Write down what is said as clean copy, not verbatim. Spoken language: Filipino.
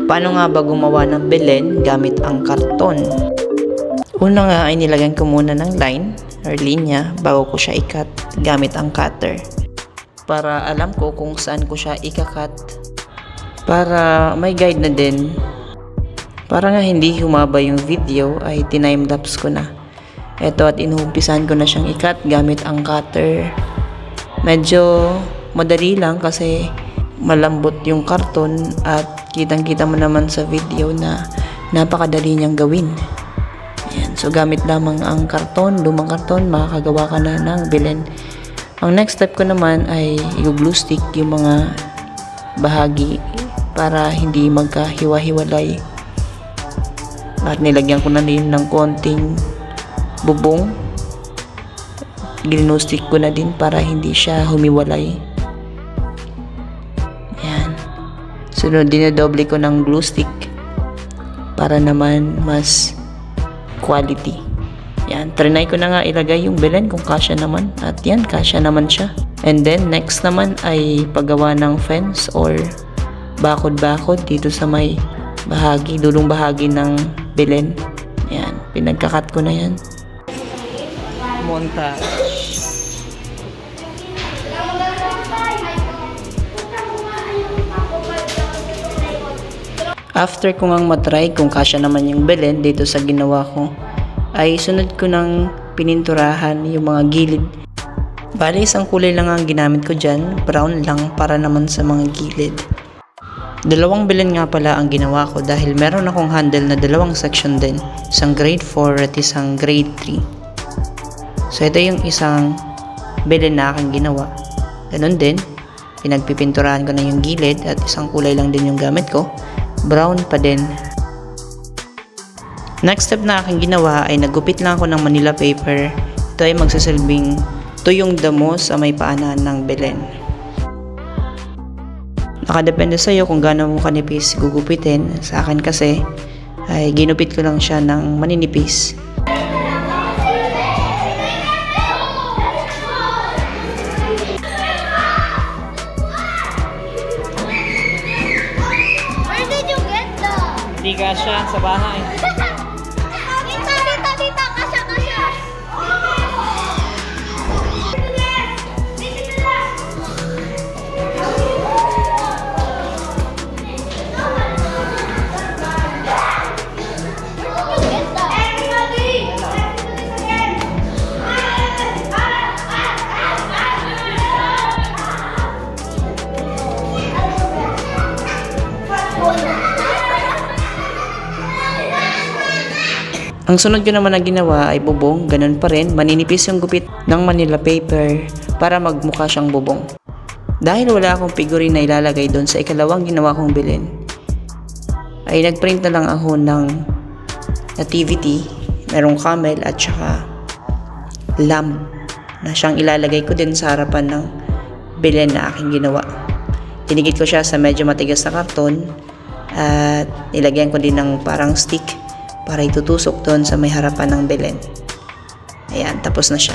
Paano nga ba gumawa ng Belen gamit ang karton? Una nga ay nilagyan ko muna ng line or linya bago ko siya i-cut gamit ang cutter. Para alam ko kung saan ko siya i-cut. Para may guide na din. Para nga hindi humaba yung video ay time-lapse ko na. Ito at inuumpisan ko na siyang i-cut gamit ang cutter. Medyo madali lang kasi malambot yung karton at kitang-kita mo naman sa video na napakadali niyang gawin. Ayan. So gamit lamang ang karton, lumang karton, makakagawa ka na ng Belen. Ang next step ko naman ay i-glue stick yung mga bahagi para hindi magkahiwa-hiwalay. At nilagyan ko na din ng konting bubong. Glue stick ko na din para hindi siya humiwalay. Ayan. Sunod, dinadoble ko ng glue stick para naman mas quality. Yan, trinay ko na nga ilagay yung Belen kung kasya naman. At yan, kasya naman siya. And then, next naman ay paggawa ng fence or bakod-bakod dito sa may bahagi, dulong bahagi ng Belen. Yan, pinagkakat ko na yan. Montage. After ko ngang matry kung kasya naman yung Belen dito sa ginawa ko, ay sunod ko nang pininturahan yung mga gilid. Bali, isang kulay lang ang ginamit ko dyan, brown lang para naman sa mga gilid. Dalawang Belen nga pala ang ginawa ko dahil meron akong handle na dalawang section din, isang grade 4 at isang grade 3. So ito yung isang Belen na aking ginawa. Ganun din, pinagpipinturahan ko na yung gilid at isang kulay lang din yung gamit ko. Brown pa din. Next step na aking ginawa ay naggupit lang ako ng Manila paper. Ito ay magsasilbing tuyong damo sa may paanan ng Belen. Nakadepende sa iyo kung gaano mo kanipis gugupitin. Sa akin kasi ay ginupit ko lang siya ng maninipis. Hindi kasya sa bahay. Dito, kasya. Ang sunod ko naman na ginawa ay bubong, ganun pa rin, maninipis yung gupit ng Manila paper para magmukha siyang bubong. Dahil wala akong figurine na ilalagay doon sa ikalawang ginawa kong Belen, ay nagprint na lang ako ng nativity, merong camel at saka lamb na siyang ilalagay ko din sa harapan ng Belen na aking ginawa. Tinigit ko siya sa medyo matigas na karton at nilagyan ko din ng parang stick para itutusok doon sa may harapan ng Belen. Ayan, tapos na siya.